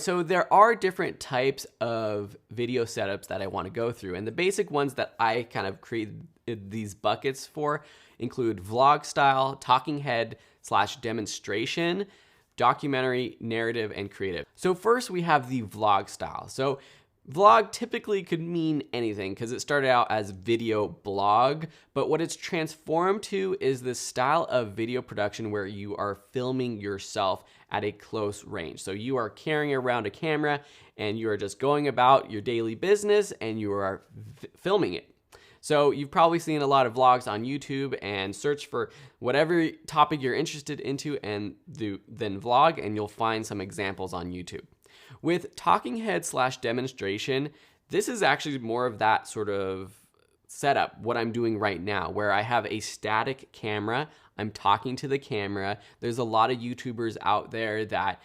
So there are different types of video setups that I want to go through, and the basic ones that I kind of created these buckets for include vlog style, talking head / demonstration, documentary, narrative, and creative. So first we have the vlog style. So vlog typically could mean anything because it started out as video blog, but what it's transformed to is this style of video production where you are filming yourself at a close range. So you are carrying around a camera and you are just going about your daily business and you are filming it. So you've probably seen a lot of vlogs on YouTube, and search for whatever topic you're interested into and then vlog, and you'll find some examples on YouTube. With talking head / demonstration, this is actually more of that sort of setup, what I'm doing right now, where I have a static camera. I'm talking to the camera. There's a lot of YouTubers out there that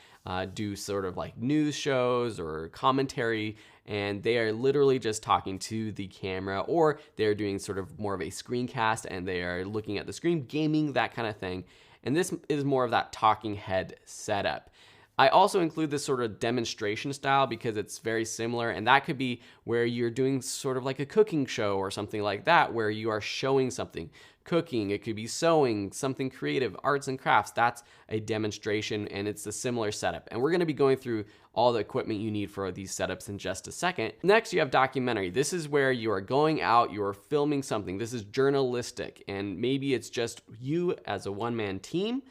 do sort of like news shows or commentary, and they are literally just talking to the camera, or they're doing sort of more of a screencast and they are looking at the screen, gaming, that kind of thing. And this is more of that talking head setup. I also include this sort of demonstration style because it's very similar, and that could be where you're doing sort of like a cooking show or something like that, where you are showing something. Cooking, it could be sewing, something creative, arts and crafts. That's a demonstration, and it's a similar setup. And we're gonna be going through all the equipment you need for these setups in just a second. Next, you have documentary. This is where you are going out, you are filming something. This is journalistic, and maybe it's just you as a one-man team,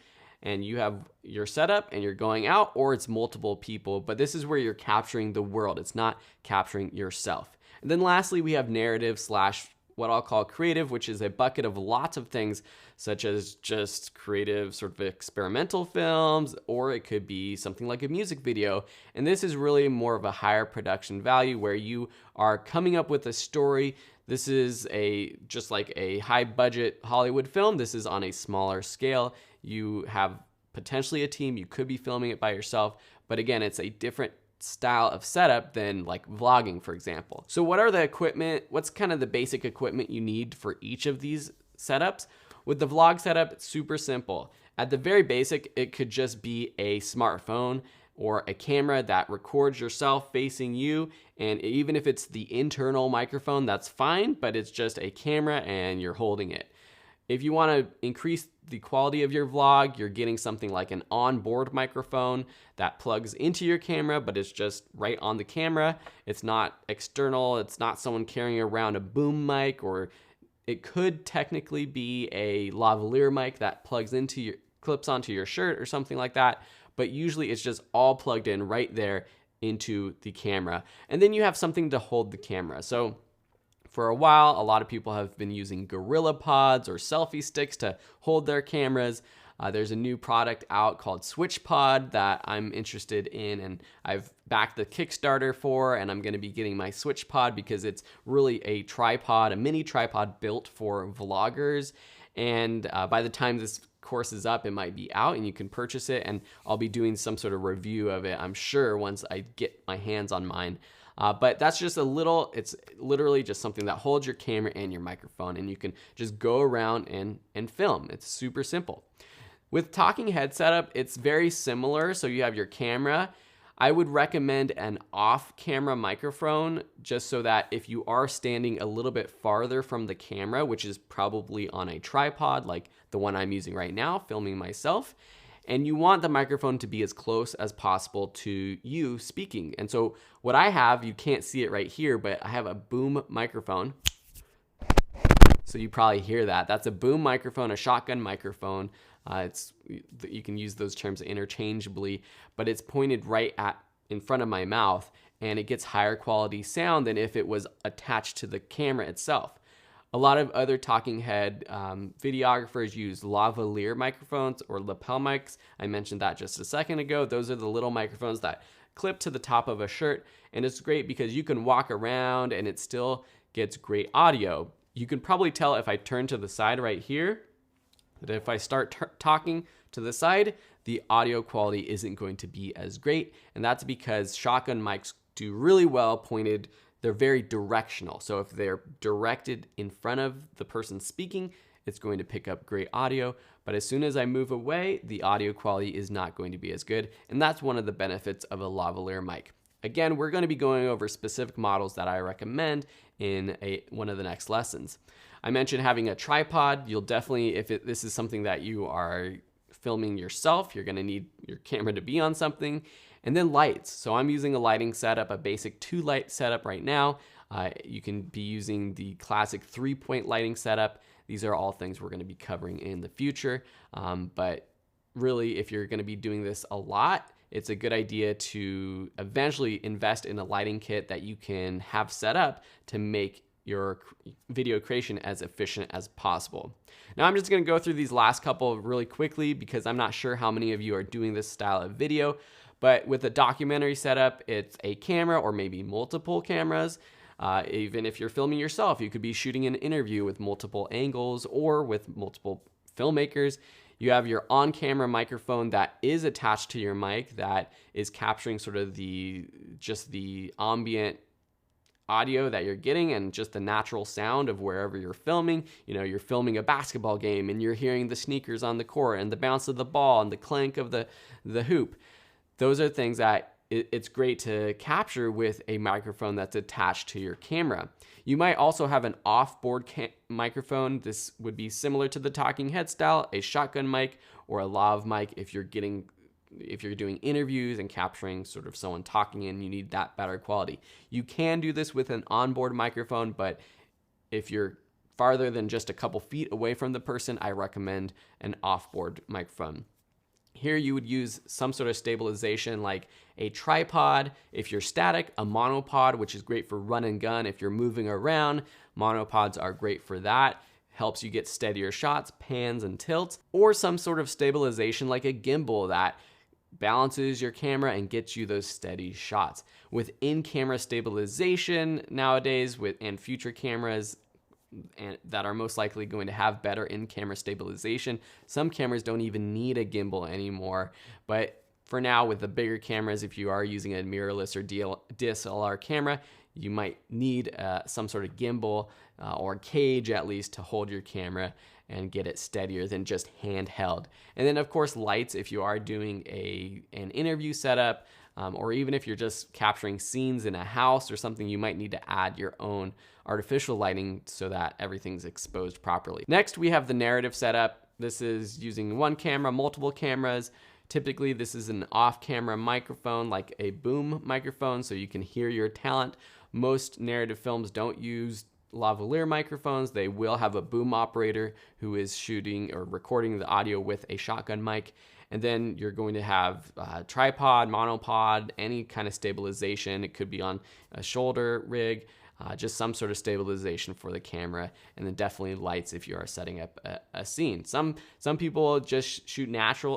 and you have your setup and you're going out, or it's multiple people, but this is where you're capturing the world. It's not capturing yourself. And then lastly, we have narrative / what I'll call creative, which is a bucket of lots of things, such as just creative sort of experimental films, or it could be something like a music video. And this is really more of a higher production value where you are coming up with a story. This is just like a high budget Hollywood film. This is on a smaller scale. You have potentially a team. You could be filming it by yourself, but again, it's a different style of setup than like vlogging, for example. So what are the equipment? What's kind of the basic equipment you need for each of these setups? With the vlog setup, it's super simple. At the very basic, it could just be a smartphone or a camera that records yourself facing you. And even if it's the internal microphone, that's fine, but it's just a camera and you're holding it. If you want to increase the quality of your vlog, you're getting something like an onboard microphone that plugs into your camera, but it's just right on the camera. It's not external. It's not someone carrying around a boom mic, or it could technically be a lavalier mic that clips onto your shirt or something like that. But usually it's just all plugged in right there into the camera. And then you have something to hold the camera. So for a while, a lot of people have been using Gorilla Pods or selfie sticks to hold their cameras. There's a new product out called Switch Pod that I'm interested in, and I've backed the Kickstarter for, and I'm going to be getting my Switch Pod because it's really a tripod, a mini tripod built for vloggers. And by the time this course is up, it might be out and you can purchase it, and I'll be doing some sort of review of it, I'm sure, once I get my hands on mine. But that's just it's literally just something that holds your camera and your microphone, and you can just go around and film. It's super simple. With talking head setup, it's very similar. So you have your camera. I would recommend an off-camera microphone, just so that if you are standing a little bit farther from the camera, which is probably on a tripod like the one I'm using right now, filming myself, and you want the microphone to be as close as possible to you speaking. And so what I have, you can't see it right here, but I have a boom microphone. So you probably hear that. That's a boom microphone, a shotgun microphone. You can use those terms interchangeably, but it's pointed right in front of my mouth, and it gets higher quality sound than if it was attached to the camera itself. A lot of other talking head videographers use lavalier microphones or lapel mics. I mentioned that just a second ago. Those are the little microphones that clip to the top of a shirt, and it's great because you can walk around and it still gets great audio. You can probably tell if I turn to the side right here, that if I start talking to the side, the audio quality isn't going to be as great, and that's because shotgun mics do really well pointed. They're very directional. So if they're directed in front of the person speaking, it's going to pick up great audio. But as soon as I move away, the audio quality is not going to be as good. And that's one of the benefits of a lavalier mic. Again, we're going to be going over specific models that I recommend in one of the next lessons. I mentioned having a tripod. You'll definitely, if this is something that you are filming yourself, you're going to need your camera to be on something. And then lights. So I'm using a lighting setup, a basic 2-light setup right now. You can be using the classic 3-point lighting setup. These are all things we're going to be covering in the future. But really, if you're going to be doing this a lot, it's a good idea to eventually invest in a lighting kit that you can have set up to make your video creation as efficient as possible. Now I'm just going to go through these last couple really quickly because I'm not sure how many of you are doing this style of video, but with a documentary setup, it's a camera or maybe multiple cameras. Even if you're filming yourself, you could be shooting an interview with multiple angles or with multiple filmmakers. You have your on-camera microphone that is attached to your mic that is capturing sort of just the ambient audio that you're getting and just the natural sound of wherever you're filming. You know, you're filming a basketball game and you're hearing the sneakers on the court and the bounce of the ball and the clank of the hoop. Those are things that it's great to capture with a microphone that's attached to your camera. You might also have an off-board microphone. This would be similar to the talking head style, a shotgun mic or a lav mic if you're doing interviews and capturing sort of someone talking and you need that better quality. You can do this with an onboard microphone, but if you're farther than just a couple feet away from the person, I recommend an off-board microphone. Here you would use some sort of stabilization like a tripod. If you're static, a monopod, which is great for run and gun. If you're moving around, monopods are great for that. Helps you get steadier shots, pans and tilts, or some sort of stabilization like a gimbal that balances your camera and gets you those steady shots. With in-camera stabilization nowadays and future cameras, and that are most likely going to have better in-camera stabilization. Some cameras don't even need a gimbal anymore, but for now with the bigger cameras, if you are using a mirrorless or DSLR camera, you might need some sort of gimbal or cage at least to hold your camera and get it steadier than just handheld. And then of course lights if you are doing an interview setup, or even if you're just capturing scenes in a house or something, you might need to add your own artificial lighting so that everything's exposed properly. Next, we have the narrative setup. This is using one camera, multiple cameras. Typically, this is an off-camera microphone, like a boom microphone, so you can hear your talent. Most narrative films don't use lavalier microphones. They will have a boom operator who is shooting or recording the audio with a shotgun mic. And then you're going to have tripod, monopod, any kind of stabilization. It could be on a shoulder rig, just some sort of stabilization for the camera. And then definitely lights if you are setting up a scene. Some people just shoot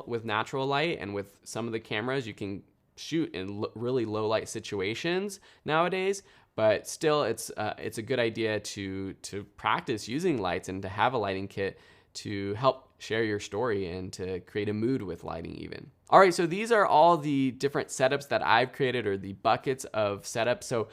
with natural light, and with some of the cameras you can shoot in really low light situations nowadays. But still, it's a good idea to practice using lights and to have a lighting kit to help share your story and to create a mood with lighting even. All right, so these are all the different setups that I've created, or the buckets of setups. So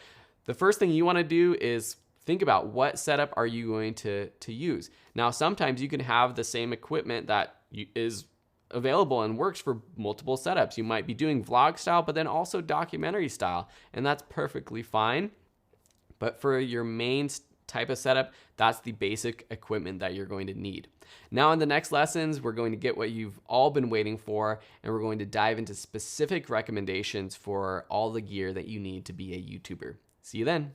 the first thing you want to do is think about what setup are you going to use. Now, sometimes you can have the same equipment that is available and works for multiple setups. You might be doing vlog style, but then also documentary style, and that's perfectly fine. But for your main type of setup, that's the basic equipment that you're going to need. Now in the next lessons, we're going to get what you've all been waiting for, and we're going to dive into specific recommendations for all the gear that you need to be a YouTuber. See you then.